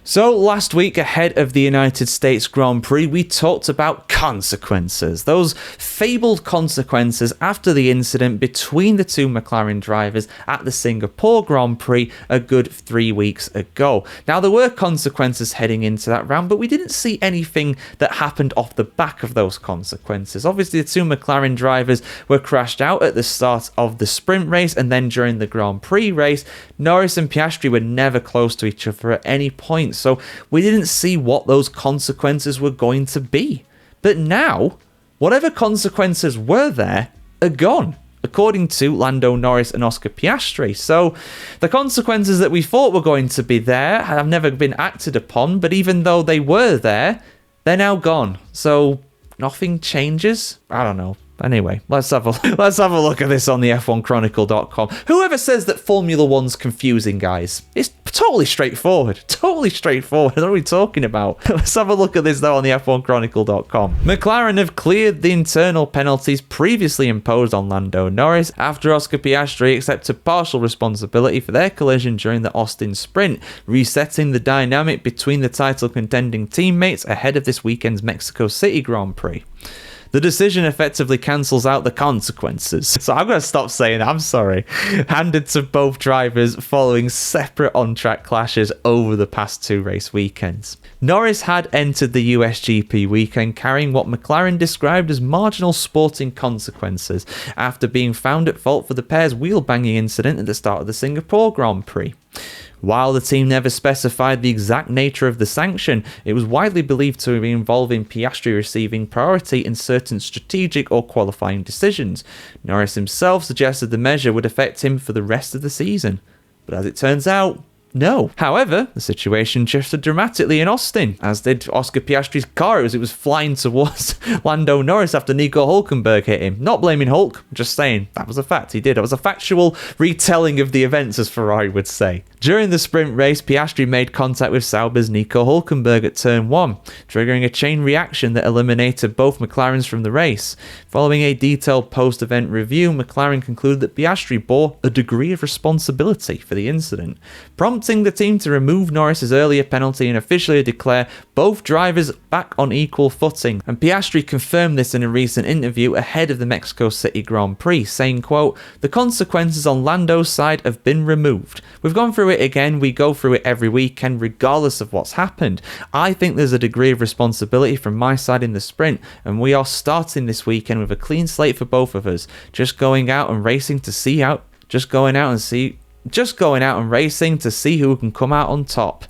So last week, ahead of the United States Grand Prix, we talked about consequences. Those fabled consequences after the incident between the two McLaren drivers at the Singapore Grand Prix a good 3 weeks ago. Now, there were consequences heading into that round, but we didn't see anything that happened off the back of those consequences. Obviously, the two McLaren drivers were crashed out at the start of the sprint race, and then during the Grand Prix race, Norris and Piastri were never close to each other at any point. So we didn't see what those consequences were going to be. But now, whatever consequences were there are gone, according to Lando Norris and Oscar Piastri. So the consequences that we thought were going to be there have never been acted upon, but even though they were there, they're now gone. So nothing changes? I don't know. Anyway, let's have a look at this on the F1Chronicle.com. Whoever says that Formula One's confusing, guys, it's totally straightforward. Totally straightforward. What are we talking about? Let's have a look at this, though, on the F1Chronicle.com. McLaren have cleared the internal penalties previously imposed on Lando Norris after Oscar Piastri accepted partial responsibility for their collision during the Austin sprint, resetting the dynamic between the title-contending teammates ahead of this weekend's Mexico City Grand Prix. The decision effectively cancels out the consequences. So I'm going to stop saying I'm sorry. Handed to both drivers following separate on-track clashes over the past 2 race weekends. Norris had entered the USGP weekend carrying what McLaren described as marginal sporting consequences after being found at fault for the pair's wheel-banging incident at the start of the Singapore Grand Prix. While the team never specified the exact nature of the sanction, it was widely believed to be involving Piastri receiving priority in certain strategic or qualifying decisions. Norris himself suggested the measure would affect him for the rest of the season. But as it turns out, no. However, the situation shifted dramatically in Austin, as did Oscar Piastri's car as it was flying towards Lando Norris after Nico Hülkenberg hit him. Not blaming Hulk, just saying that was a fact. He did. It was a factual retelling of the events, as Ferrari would say. During the sprint race, Piastri made contact with Sauber's Nico Hülkenberg at turn 1, triggering a chain reaction that eliminated both McLarens from the race. Following a detailed post-event review, McLaren concluded that Piastri bore a degree of responsibility for the incident, prompting the team to remove Norris's earlier penalty and officially declare both drivers back on equal footing. And Piastri confirmed this in a recent interview ahead of the Mexico City Grand Prix, saying, quote, "The consequences on Lando's side have been removed. We've gone through it again. We go through it every weekend regardless of what's happened. I think there's a degree of responsibility from my side in the sprint, and we are starting this weekend with a clean slate for both of us. Just going out and racing to see who can come out on top.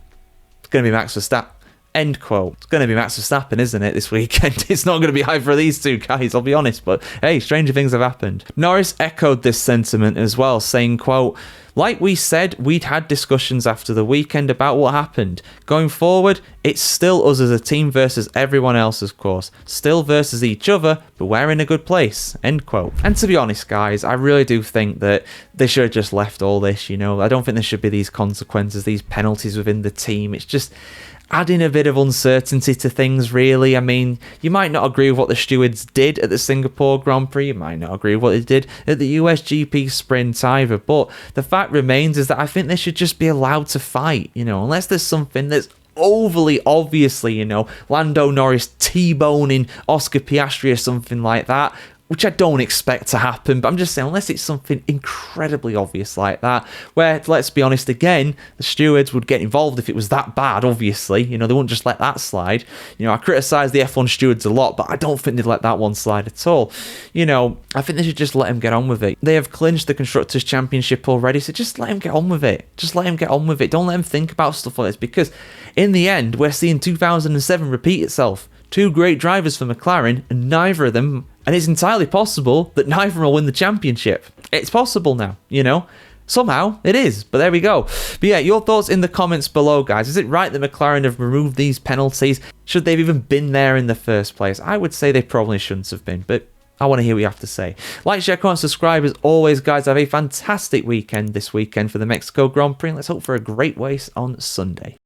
It's going to be Max Verstappen." End quote. It's going to be Max Verstappen, isn't it, this weekend? It's not going to be either of these two guys, I'll be honest, but hey, stranger things have happened. Norris echoed this sentiment as well, saying, quote, "Like we said, we'd had discussions after the weekend about what happened. Going forward, it's still us as a team versus everyone else, of course. Still versus each other, but we're in a good place." End quote. And to be honest, guys, I really do think that they should have just left all this, I don't think there should be these consequences, these penalties within the team. It's just adding a bit of uncertainty to things, really. I mean, you might not agree with what the stewards did at the Singapore Grand Prix. You might not agree with what they did at the USGP sprint either. But the fact remains is that I think they should just be allowed to fight, unless there's something that's overly obviously, Lando Norris T-boning Oscar Piastri or something like that, which I don't expect to happen, but I'm just saying, unless it's something incredibly obvious like that, where, let's be honest again, the stewards would get involved if it was that bad, obviously. They wouldn't just let that slide. I criticise the F1 stewards a lot, but I don't think they'd let that one slide at all. I think they should just let him get on with it. They have clinched the Constructors' Championship already, so just let him get on with it. Just let him get on with it. Don't let him think about stuff like this, because in the end, we're seeing 2007 repeat itself. 2 great drivers for McLaren, and neither of them, and it's entirely possible that neither of them will win the championship. It's possible now, Somehow it is, but there we go. But yeah, your thoughts in the comments below, guys. Is it right that McLaren have removed these penalties? Should they have even been there in the first place? I would say they probably shouldn't have been, but I want to hear what you have to say. Like, share, comment, subscribe. As always, guys, have a fantastic weekend this weekend for the Mexico Grand Prix. Let's hope for a great race on Sunday.